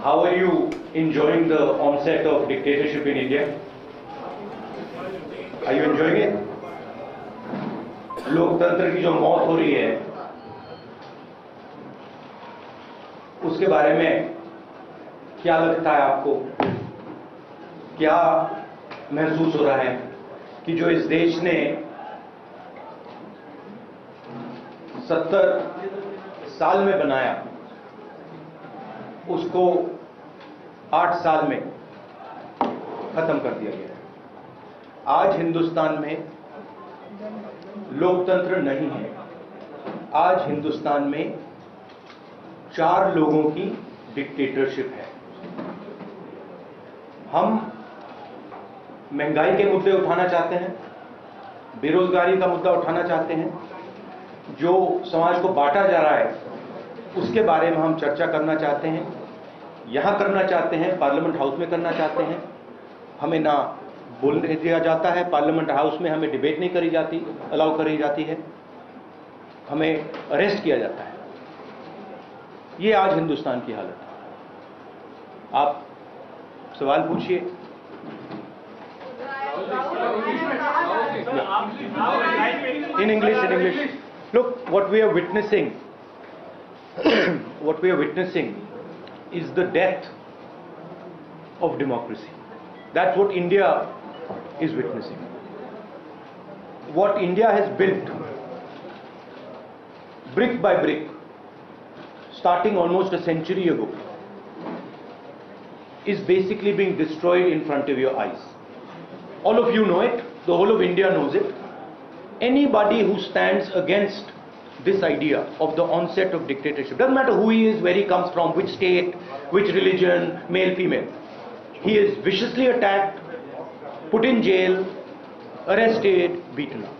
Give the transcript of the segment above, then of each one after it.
How are you enjoying the onset of dictatorship in India? Are you enjoying it? लोकतंत्र की जो मौत हो रही है उसके बारे में क्या लगता है आपको? क्या महसूस हो रहा है कि जो इस देश ने 70 साल में बनाया उसको 8 साल में खत्म कर दिया गया है? आज हिंदुस्तान में लोकतंत्र नहीं है। आज हिंदुस्तान में 4 लोगों की डिक्टेटरशिप है। हम महंगाई के मुद्दे उठाना चाहते हैं, बेरोजगारी का मुद्दा उठाना चाहते हैं, जो समाज को बांटा जा रहा है उसके बारे में हम चर्चा करना चाहते हैं। यहां करना चाहते हैं, पार्लियामेंट हाउस में करना चाहते हैं। हमें ना बोलने दिया जाता है, पार्लियामेंट हाउस में हमें डिबेट नहीं करी जाती, अलाउ करी जाती है, हमें अरेस्ट किया जाता है। ये आज हिंदुस्तान की हालत है। आप सवाल पूछिए। In English. Look, what we are witnessing is the death of democracy. That's what India is witnessing. What India has built, brick by brick, starting almost a century ago, is basically being destroyed in front of your eyes. All of you know it, the whole of India knows it. Anybody who stands against this idea of the onset of dictatorship, doesn't matter who he is, where he comes from, which state, which religion, male, female, he is viciously attacked, put in jail, arrested, beaten up.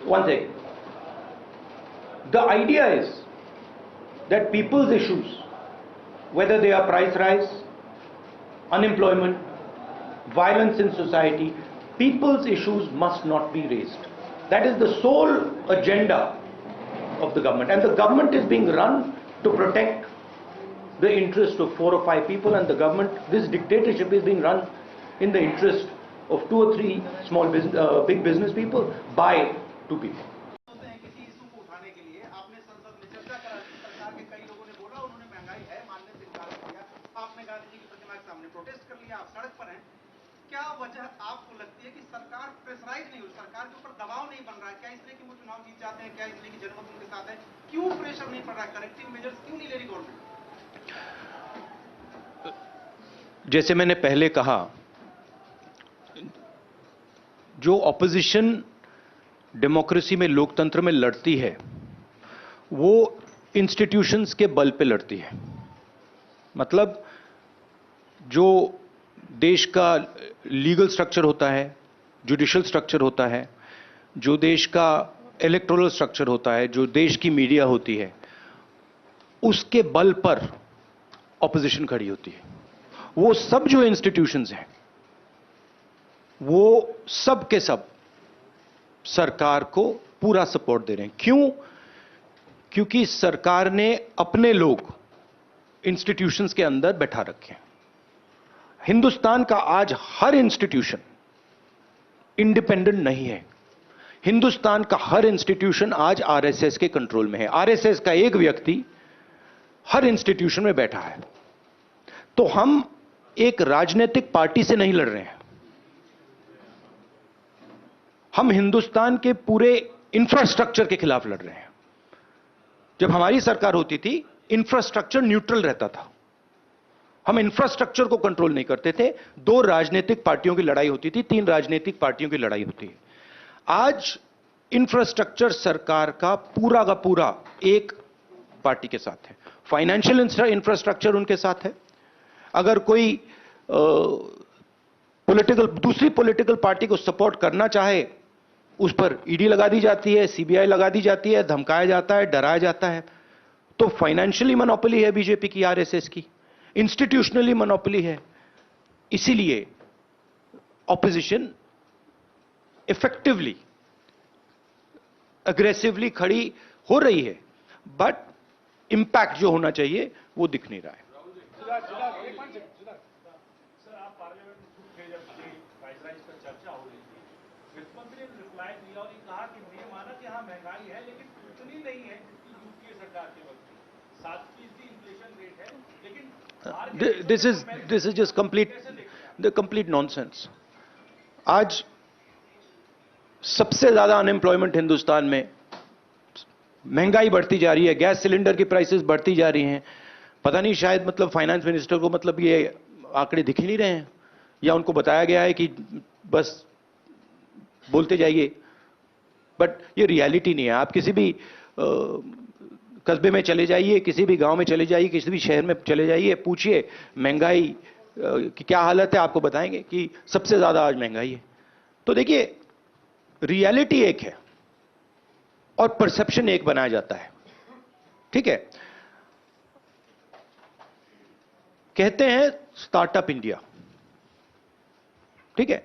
One thing, the idea is that people's issues, whether they are price rise, unemployment, violence in society, people's issues must not be raised. That is the sole agenda of the government, and the government is being run to protect the interest of 4 or 5 people, and the government, this dictatorship is being run in the interest of 2 or 3 big business people by 2 people. क्या वजह आपको लगती है कि सरकार pressurise नहीं हुई, सरकार के ऊपर दबाव नहीं बन रहा है? क्या इसलिए कि वो चुनाव जीत जाते हैं? क्या इसलिए कि जनमत उनके साथ है? क्यों प्रेशर नहीं पड़ रहा है? करेक्टिव मेजर्स क्यों नहीं ले रही गवर्नमेंट? जैसे मैंने पहले कहा, जो ऑपोजिशन डेमोक्रेसी में, लोकतंत्र में लड़ती है, वो इंस्टीट्यूशंस के बल पे लड़ती है। मतलब जो देश का लीगल स्ट्रक्चर होता है, जुडिशियल स्ट्रक्चर होता है, जो देश का इलेक्टोरल स्ट्रक्चर होता है, जो देश की मीडिया होती है, उसके बल पर ऑपोजिशन खड़ी होती है। वो सब जो इंस्टीट्यूशंस हैं, वो सब के सब सरकार को पूरा सपोर्ट दे रहे हैं। क्यों? क्योंकि सरकार ने अपने लोग इंस्टीट्यूशंस के अंदर बैठा रखे हैं। हिंदुस्तान का आज हर इंस्टीट्यूशन इंडिपेंडेंट नहीं है। हिंदुस्तान का हर इंस्टीट्यूशन आज आरएसएस के कंट्रोल में है। आरएसएस का एक व्यक्ति हर इंस्टीट्यूशन में बैठा है। तो हम एक राजनीतिक पार्टी से नहीं लड़ रहे हैं, हम हिंदुस्तान के पूरे इंफ्रास्ट्रक्चर के खिलाफ लड़ रहे हैं। जब हमारी सरकार होती थी, इंफ्रास्ट्रक्चर न्यूट्रल रहता था, हम इंफ्रास्ट्रक्चर को कंट्रोल नहीं करते थे। 2 राजनीतिक पार्टियों की लड़ाई होती थी, 3 राजनीतिक पार्टियों की लड़ाई होती है। आज इंफ्रास्ट्रक्चर सरकार का पूरा एक पार्टी के साथ है। फाइनेंशियल इंफ्रास्ट्रक्चर उनके साथ है। अगर कोई दूसरी पॉलिटिकल पार्टी को सपोर्ट करना चाहे, उस पर ईडी लगा दी जाती है, सीबीआई लगा दी जाती है, धमकाया जाता है, डराया जाता है। तो फाइनेंशियली मोनोपोली है बीजेपी की, आरएसएस की, इंस्टीट्यूशनली मोनोपोली है। इसीलिए ऑपोजिशन इफेक्टिवली, अग्रेसिवली खड़ी हो रही है, बट इंपैक्ट जो होना चाहिए वो दिख नहीं रहा है। सर, आप पार्लियामेंट में खुद थे जब ये प्राइस राइज पर चर्चा हो रही थी, वित्त मंत्री ने रिप्लाई दिया और ये कहा कि मैं माना कि हाँ महंगाई है लेकिन उतनी नहीं है जितनी यूपीए सरकार के वक्त थी। 7% इन्फ्लेशन रेट है, लेकिन this is just complete nonsense. आज सबसे ज्यादा अनएम्प्लॉयमेंट हिंदुस्तान में, महंगाई बढ़ती जा रही है, गैस सिलेंडर की प्राइसेस बढ़ती जा रही हैं। पता नहीं, शायद मतलब फाइनेंस मिनिस्टर को मतलब ये आंकड़े दिख ही नहीं रहे हैं, या उनको बताया गया है कि बस बोलते जाइए, बट ये रियलिटी नहीं है। आप किसी भी कस्बे में चले जाइए, किसी भी गांव में चले जाइए, किसी भी शहर में चले जाइए, पूछिए महंगाई की क्या हालत है, आपको बताएंगे कि सबसे ज्यादा आज महंगाई है। तो देखिए, रियलिटी एक है और परसेप्शन एक बनाया जाता है, ठीक है। कहते हैं स्टार्टअप इंडिया, ठीक है,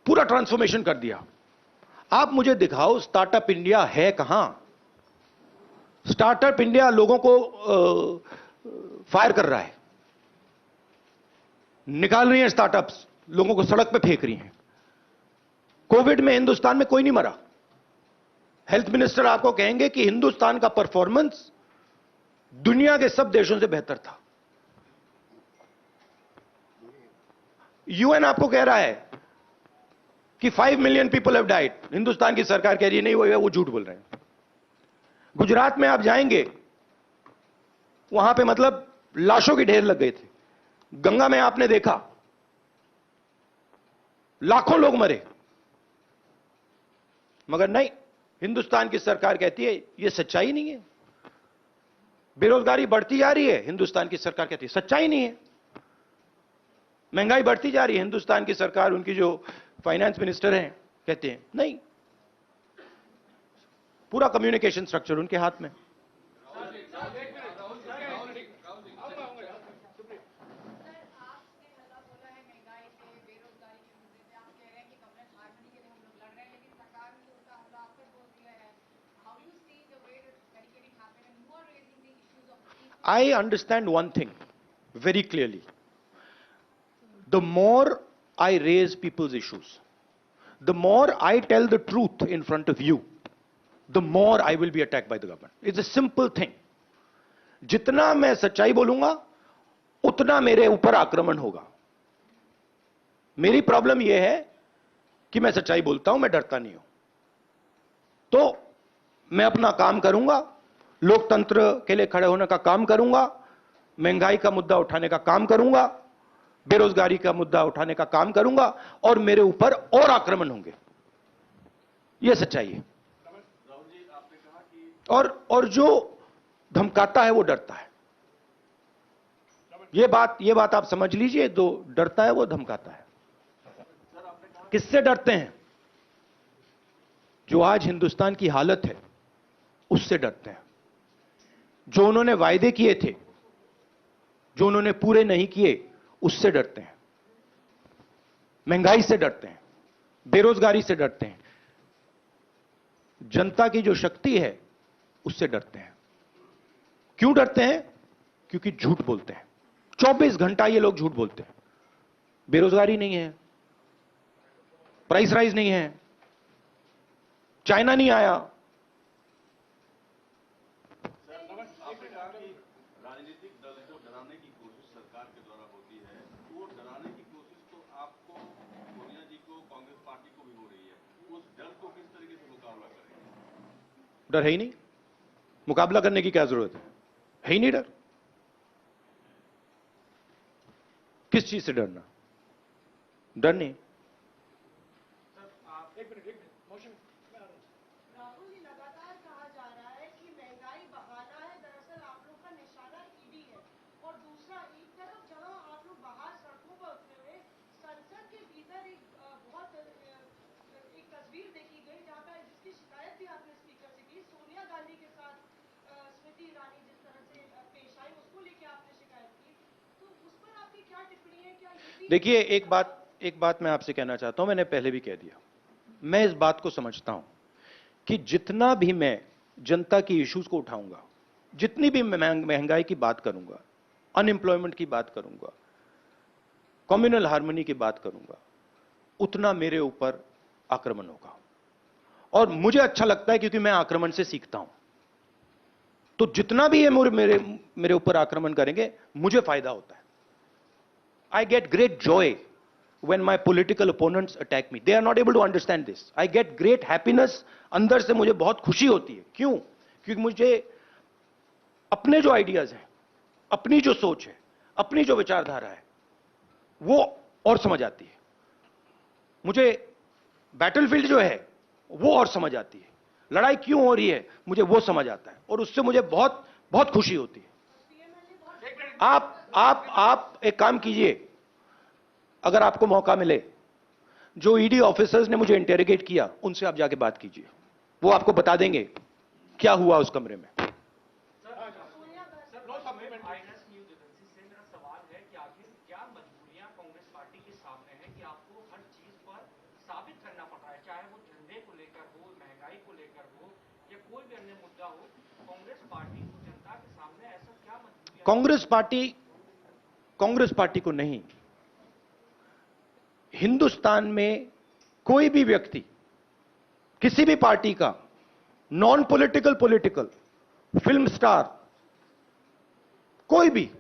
पूरा ट्रांसफॉर्मेशन कर दिया। आप मुझे दिखाओ स्टार्टअप इंडिया है कहां? स्टार्टअप इंडिया लोगों को फायर कर रहा है, निकाल रही है स्टार्टअप्स, लोगों को सड़क पे फेंक रही हैं। कोविड में हिंदुस्तान में कोई नहीं मरा। हेल्थ मिनिस्टर आपको कहेंगे कि हिंदुस्तान का परफॉर्मेंस दुनिया के सब देशों से बेहतर था। यूएन आपको कह रहा है कि 5 million people have died, Hindustan की सरकार कह रही है नहीं वो झूठ बोल रहे हैं। गुजरात में आप जाएंगे, वहां पे मतलब लाशों के ढेर लग गए थे। गंगा में आपने देखा लाखों लोग मरे, मगर नहीं, हिंदुस्तान की सरकार कहती है यह सच्चाई नहीं है। बेरोजगारी बढ़ती जा रही है, हिंदुस्तान की सरकार कहती है सच्चाई नहीं है। महंगाई बढ़ती जा रही है, हिंदुस्तान की सरकार, उनकी जो फाइनेंस मिनिस्टर हैं, कहते हैं नहीं। पूरा कम्युनिकेशन स्ट्रक्चर उनके हाथ में। I understand one thing very clearly. The more I raise people's issues, the more I tell the truth in front of you, the more I will be attacked by the government. It's a simple thing. जितना मैं सच्चाई बोलूंगा, उतना मेरे ऊपर आक्रमण होगा। मेरी प्रॉब्लम यह है कि मैं सच्चाई बोलता हूं, मैं डरता नहीं हूं। तो मैं अपना काम करूंगा, लोकतंत्र के लिए खड़े होने का काम करूंगा, महंगाई का मुद्दा उठाने का काम करूंगा, बेरोजगारी का मुद्दा उठाने का काम करूंगा, और मेरे ऊपर और आक्रमण होंगे। यह सच्चाई है। और जो धमकाता है वो डरता है। ये बात आप समझ लीजिए, जो डरता है वो धमकाता है। किससे डरते हैं? जो आज हिंदुस्तान की हालत है उससे डरते हैं। जो उन्होंने वायदे किए थे, जो उन्होंने पूरे नहीं किए, उससे डरते हैं। महंगाई से डरते हैं, बेरोजगारी से डरते हैं, जनता की जो शक्ति है उससे डरते हैं। क्यों डरते हैं? क्योंकि झूठ बोलते हैं। 24 घंटा ये लोग झूठ बोलते हैं। बेरोजगारी नहीं है, प्राइस राइज नहीं है, चाइना नहीं आया। राजनीतिक दल को डराने की कोशिश सरकार के द्वारा होती है, वो डराने की कोशिश तो आपको, सोनिया जी को, कांग्रेस पार्टी को भी हो रही है। उस डर को किस तरीके से मुकाबला करेंगे? डर है ही नहीं, मुकाबला करने की क्या जरूरत है ही नहीं डर। किस चीज से डरना? डर नहीं। राहुल जी, लगातार कहा जा रहा है कि महंगाई बहाना है, दरअसल आप लोग का निशाना ईडी है। और दूसरा, एक तरफ जहां आप लोग बाहर सड़कों पर उतरे हुए, संसद के भीतर एक तस्वीर देखी गई जहां पर, जिसकी शिकायत भी आपने स्पीकर से की, सोनिया गांधी के साथ स्मृति ईरानी जिस तरह से पेश आई, उसको लेके आपने शिकायत की। तो उस पर आपकी क्या टिप्पणी है? क्या देखिए, एक बात मैं आपसे कहना चाहता हूं, मैंने पहले भी कह दिया। मैं इस बात को समझता हूं कि जितना भी मैं जनता की इश्यूज को उठाऊंगा, जितनी भी महंगाई की बात करूंगा, अनएम्प्लॉयमेंट की बात करूंगा, कम्युनल हार्मनी की बात करूंगा, उतना मेरे ऊपर आक्रमण होगा। और मुझे अच्छा लगता है क्योंकि मैं आक्रमण से सीखता हूं। तो जितना भी ये मेरे ऊपर आक्रमण करेंगे, मुझे फायदा होता है। I get great Joy when my political opponents attack me. They are not able to understand this. I get great happiness. अंदर से मुझे बहुत खुशी होती है। क्यों? क्योंकि मुझे अपने जो आइडियाज हैं, अपनी जो सोच है, अपनी जो विचारधारा है, वो और समझ आती है। मुझे बैटलफील्ड जो है वो और समझ आती है। लड़ाई क्यों हो रही है मुझे वो समझ आता है, और उससे मुझे बहुत बहुत खुशी होती है। आप एक काम कीजिए, अगर आपको मौका मिले, जो ईडी ऑफिसर्स ने मुझे इंटेरोगेट किया उनसे आप जाके बात कीजिए, वो आपको बता देंगे क्या हुआ उस कमरे में। आईएनएस न्यूज एजेंसी से मेरा सवाल है कि आखिर क्या मजबूरियां कांग्रेस पार्टी के सामने हैं कि आपको हर चीज पर साबित करना पड़ रहा है, चाहे वो झंडे को लेकर हो, महंगाई को लेकर हो, या कोई भी अन्य मुद्दा हो। कांग्रेस पार्टी को जनता के सामने ऐसा क्या मजबूरियां? कांग्रेस पार्टी को नहीं, हिंदुस्तान में कोई भी व्यक्ति किसी भी पार्टी का, non political, political, film star, कोई भी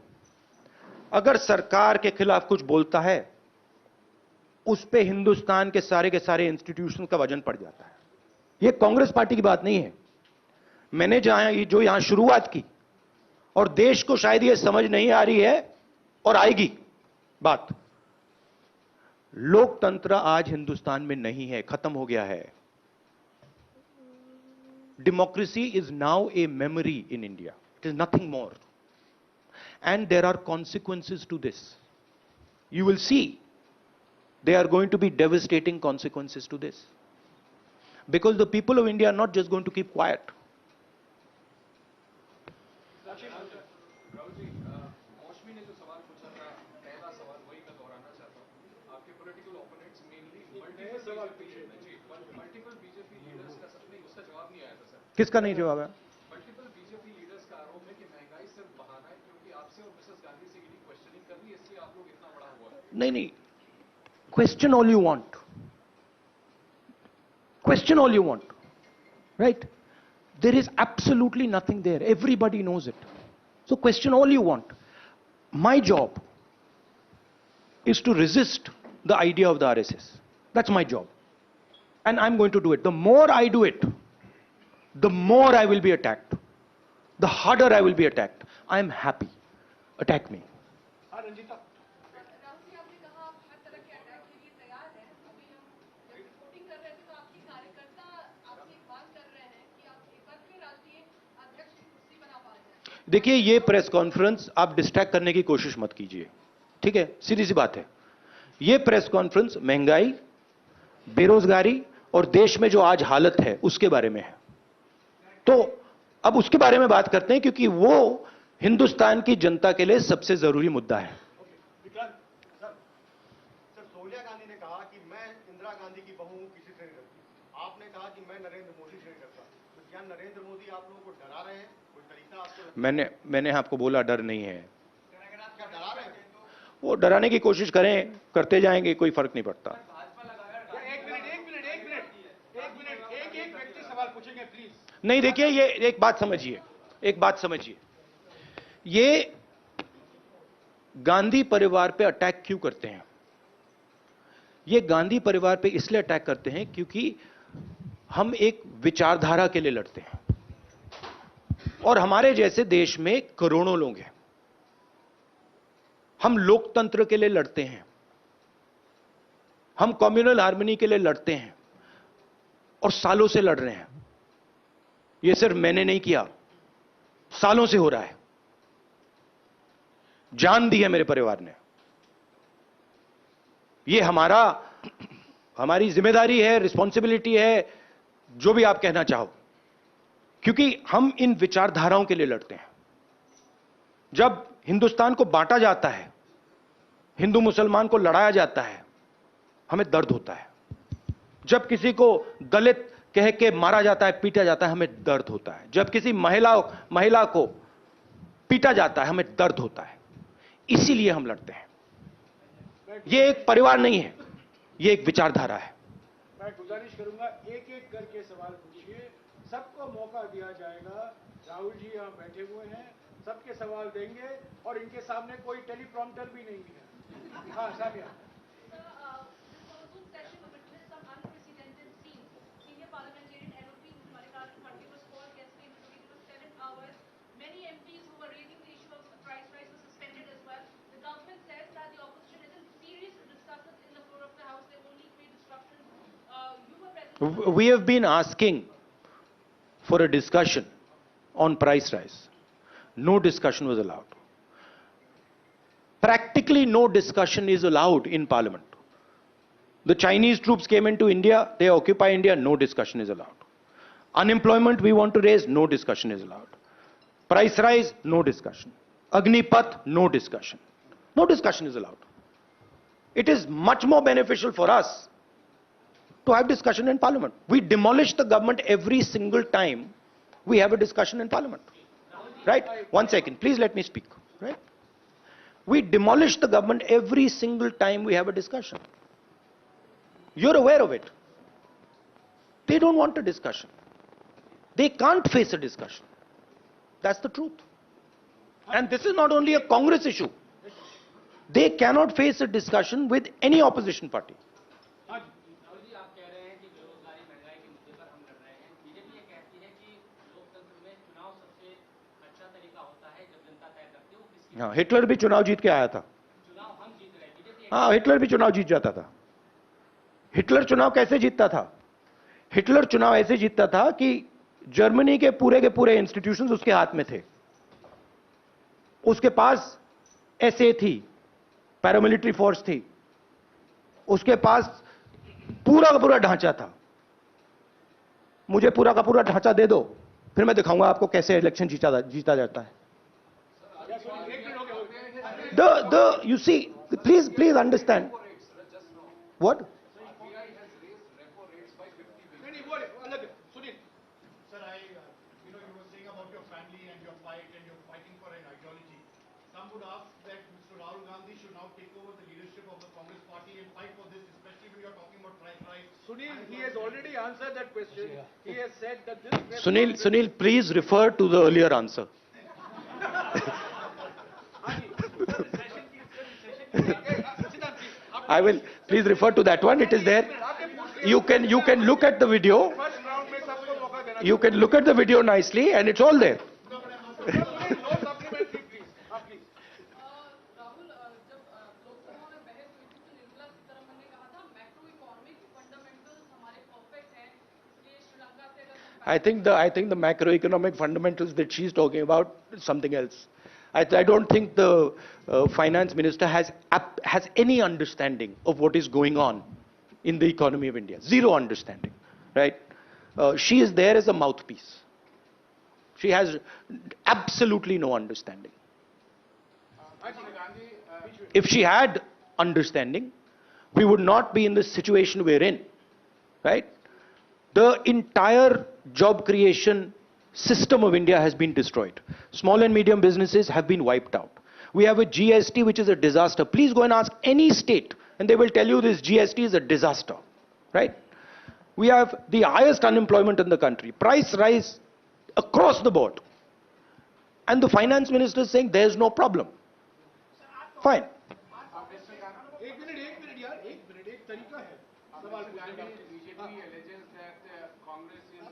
अगर सरकार के खिलाफ कुछ बोलता है, उस पे हिंदुस्तान के सारे इंस्टीट्यूशन का वजन पड़ जाता है। यह कांग्रेस पार्टी की बात नहीं है। मैंने जो यहां शुरुआत की, और देश को शायद यह समझ नहीं आ रही है और आएगी बात, लोकतंत्र आज हिंदुस्तान में नहीं है, खत्म हो गया है। Democracy is now a memory in India, it is nothing more, and there are consequences to this. You will see there are going to be devastating consequences to this, because the people of India are not just going to keep quiet. Rahul ji, Mausami ने जो सवाल पूछा था, पहला सवाल वही मैं दोहराना चाहता हूँ। आपके political opponents mainly multiple BJP leaders का नहीं, उसका जवाब नहीं आया था सर। किसका नहीं जवाब है? मल्टीपल बीजेपी लीडर्स का आरोप है कि महंगाई सिर्फ बहाना है, क्योंकि आपसे और मिसेस गांधी से ईडी क्वेश्चनिंग कर रही है, इसलिए आप लोग इतना बड़ा हुआ है। नहीं, question all you want, question all you want, right? There is absolutely nothing there, everybody knows it. So question all you want. My job is to resist the idea of the RSS. That's my job, and I'm going to do it. The more I do it, the more I will be attacked, the harder I will be attacked. I am happy, attack me. Rahul ji, आपने कहा आप हर तरह के attack के लिए तैयार हैं। अभी हम जब रिपोर्टिंग कर रहे थे तो आपके कार्यकर्ता आपसे एक बात कर रहे हैं कि आप एक बार फिर राष्ट्रीय अध्यक्ष की कुर्सी बना पा जाए। देखिए, ये प्रेस कॉन्फ्रेंस आप डिस्ट्रैक्ट करने की कोशिश मत कीजिए, ठीक है? सीधी सी बात है। ये प्रेस कॉन्फ्रेंस महंगाई, बेरोजगारी और देश में जो आज हालत है उसके बारे में है। तो अब उसके बारे में बात करते हैं, क्योंकि वो हिंदुस्तान की जनता के लिए सबसे जरूरी मुद्दा है। विक्रांत सर, सोनिया गांधी ने कहा कि मैं इंदिरा गांधी की बहू हूं, किसी से नहीं डरती। आपने कहा कि मैं नरेंद्र मोदी से नहीं डरता। तो क्या नरेंद्र मोदी आप लोगों को डरा रहे हैं? कोई तरीका आपको? मैंने आपको बोला डर नहीं है। क्या डरा रहे हैं? वो डराने की कोशिश करें, करते जाएंगे, कोई फर्क नहीं पड़ता। एक व्यक्ति सवाल पूछेंगे प्लीज। नहीं, देखिए, ये एक बात समझिए, ये गांधी परिवार पे अटैक क्यों करते हैं? ये गांधी परिवार पे इसलिए अटैक करते हैं क्योंकि हम एक विचारधारा के लिए लड़ते हैं, और हमारे जैसे देश में करोड़ों लोग हैं। हम लोकतंत्र के लिए लड़ते हैं, हम कम्युनल हार्मनी के लिए लड़ते हैं, और सालों से लड़ रहे हैं। यह सिर्फ मैंने नहीं किया, सालों से हो रहा है। जान दी है मेरे परिवार ने। यह हमारी जिम्मेदारी है, रिस्पॉन्सिबिलिटी है, जो भी आप कहना चाहो, क्योंकि हम इन विचारधाराओं के लिए लड़ते हैं। जब हिंदुस्तान को बांटा जाता है, हिंदू मुसलमान को लड़ाया जाता है, हमें दर्द होता है। जब किसी को दलित कह के मारा जाता है, पीटा जाता है, हमें दर्द होता है। जब किसी महिला को पीटा जाता है, हमें दर्द होता है। इसीलिए हम लड़ते हैं। ये एक परिवार नहीं है, ये एक विचारधारा है। मैं गुजारिश करूंगा एक एक करके सवाल पूछिए, सबको मौका दिया जाएगा। राहुल जी यहाँ बैठे हुए हैं, सबके सवाल देंगे और इनके सामने कोई टेलीप्रॉम्प्टर भी नहीं है। हाँ Samia. We have been asking for a discussion on price rise. No discussion was allowed. Practically no discussion is allowed in Parliament. The Chinese troops came into India, they occupy India, no discussion is allowed. Unemployment we want to raise, no discussion is allowed. Price rise, no discussion. Agnipath, no discussion. No discussion is allowed. It is much more beneficial for us to have discussion in Parliament. We demolish the government every single time we have a discussion in Parliament. Right? 1 second, please let me speak. Right? We demolish the government every single time we have a discussion. You're aware of it. They don't want a discussion. They can't face a discussion. That's the truth. And this is not only a Congress issue. They cannot face a discussion with any opposition party. Rahul ji, आप कह रहे हैं कि बेरोजगारी महंगाई के मुद्दे पर हम लड़ रहे हैं। बीजेपी ये कहती है कि लोकतंत्र में चुनाव सबसे अच्छा तरीका होता है जब जनता तय करती है वो किसकी। हाँ, हिटलर भी चुनाव जीत के आया था। चुनाव हम जीत रहे हैं। बीजेपी हाँ, हिटलर भी चुनाव जीत जाता था। हिटलर चुनाव कैसे जीतता था? हिटलर चुनाव ऐसे जीतता था कि जर्मनी के पूरे इंस्टीट्यूशंस उसके हाथ में थे। उसके पास एसए थी, पैरामिलिट्री फोर्स थी, उसके पास पूरा का पूरा ढांचा था। मुझे पूरा का पूरा ढांचा दे दो, फिर मैं दिखाऊंगा आपको कैसे इलेक्शन जीता जाता है। You see, please understand. What? Sir, you were saying about your family and your fight and you're fighting for an ideology. Some would ask that Mr. Rahul Gandhi should now take over the leadership of the Congress party and fight for this, especially when you're talking about price rise. Sunil, he has already answered that question. He has said that this. Sunil, please refer to the earlier answer. I will please refer to that one. It is there. You can look at the video. First round में सबको मौका देना। You can look at the video nicely, and it's all there. No supplementary please. हाँ please. Rahul, जब लोकसभा में बहस हुई थी तो निर्मला सीतारमण ने कहा था मैक्रो इकोनॉमिक फंडामेंटल्स हमारे परफेक्ट हैं, इसलिए श्रीलंका से अगर I think the macroeconomic fundamentals that she's talking about is something else. I don't think the finance minister has any understanding of what is going on in the economy of India. Zero understanding, right? She is there as a mouthpiece. She has absolutely no understanding. If she had understanding, we would not be in the situation we're in, right? The entire job creation system of India has been destroyed. Small and medium businesses have been wiped out. We have a GST which is a disaster. Please go and ask any state and they will tell you this GST is a disaster, right? We have the highest unemployment in the country. Price rise across the board. And the finance minister is saying there's no problem. Fine. एक minute यार, एक तरीका है सवाल पूछने का। BJP alleges that Congress is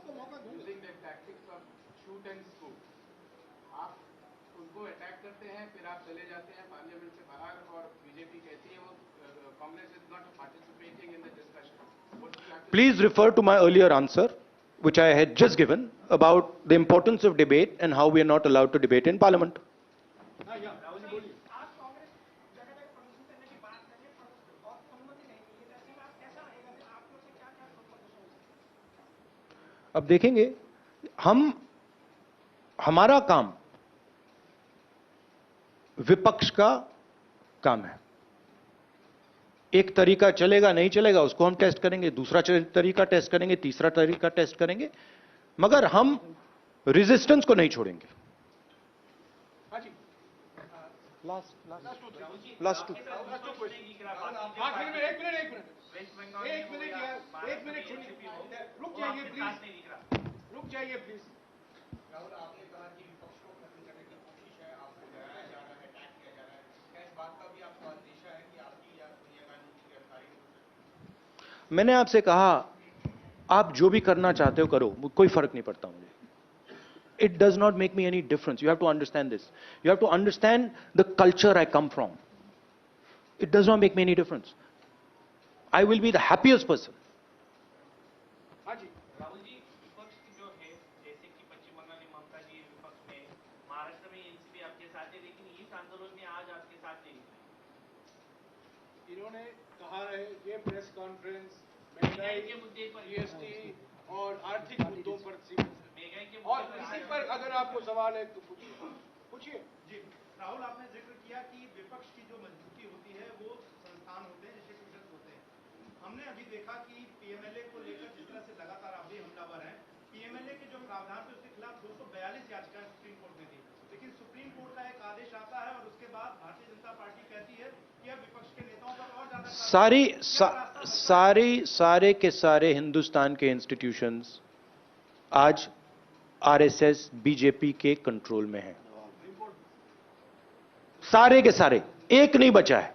using the tactics of shoot and scoop. आप उनको अटैक करते हैं, फिर आप चले जाते हैं पार्लियामेंट से बाहर और बीजेपी कहती है वो Congress is not participating in the discussion. Please refer to my earlier answer, which I had just given, about the importance of debate and how we are not allowed to debate in Parliament. आप कांग्रेस जगह जगह प्रदर्शन करने की बात कर रहे हैं और अनुमति नहीं मिली है, ऐसे में आप कैसा रहेगा? फिर आप लोग से क्या क्या प्रदर्शन हो सकता है? अब देखेंगे, हमारा काम विपक्ष का काम है। एक तरीका चलेगा नहीं चलेगा उसको हम टेस्ट करेंगे, दूसरा तरीका टेस्ट करेंगे, तीसरा तरीका टेस्ट करेंगे, मगर हम रेजिस्टेंस को नहीं छोड़ेंगे। Last two. हाँ, फिर भी एक मिनट यार, एक मिनट सुनिए, रुक जाइए प्लीज, रुक जाइए प्लीज। राहुल, आपने कहा कि विपक्ष को खत्म करने की कोशिश है, आपको डराया जा रहा है, अटैक किया जा रहा है, क्या इस बात का भी आपको अंदेशा है कि आपकी या सोनिया गांधी की गिरफ्तारी हो सकती है? मैंने आपसे कहा, आप जो भी करना चाहते हो करो, कोई फर्क नहीं पड़ता मुझे. It does not make me any difference. You have to understand this. You have to understand the culture I come from. It does not make me any difference. I will be the happiest person. हाँ जी, राहुल जी, विपक्ष जो है, जैसे कि पश्चिम बंगाल में ममता जी विपक्ष में, महाराष्ट्र में एनसीपी आपके साथ है, लेकिन इस आंदोलन में आज आपके साथ नहीं है। इन्होंने कहा है ये प्रेस कॉन्फ्रेंस महंगाई के मुद्दे पर, जीएसटी और आर्थिक मुद्दों पर सीमित है। महंगाई के और इसी पर अगर आपको सवाल है तो पूछिए। जी, राहुल, आपने जिक्र किया कि विपक्ष की जो मजबूती होती है वो संस्थान होते हैं, इंस्टीट्यूशंस होते हैं। हमने अभी देखा कि पीएमएलए को लेकर जिस तरह से लगातार आप भी हमलावर हैं, पीएमएलए के जो प्रावधान थे उसके खिलाफ 242 याचिकाएं सुप्रीम कोर्ट में दी, लेकिन सुप्रीम कोर्ट का एक आदेश आता है और उसके बाद भारतीय जनता पार्टी कहती है कि अब विपक्ष के नेताओं पर और ज्यादा सारे के सारे हिंदुस्तान के इंस्टीट्यूशंस आज आरएसएस बीजेपी के कंट्रोल में हैं। सारे के सारे, एक नहीं बचा है,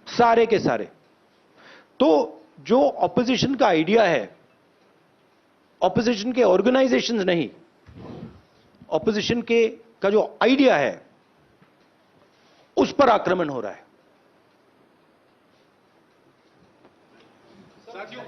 सारे के सारे। तो जो ऑपोजिशन का आइडिया है, ऑपोजिशन के ऑर्गेनाइजेशंस नहीं, ऑपोजिशन के का जो आइडिया है उस पर आक्रमण हो रहा है। साथियों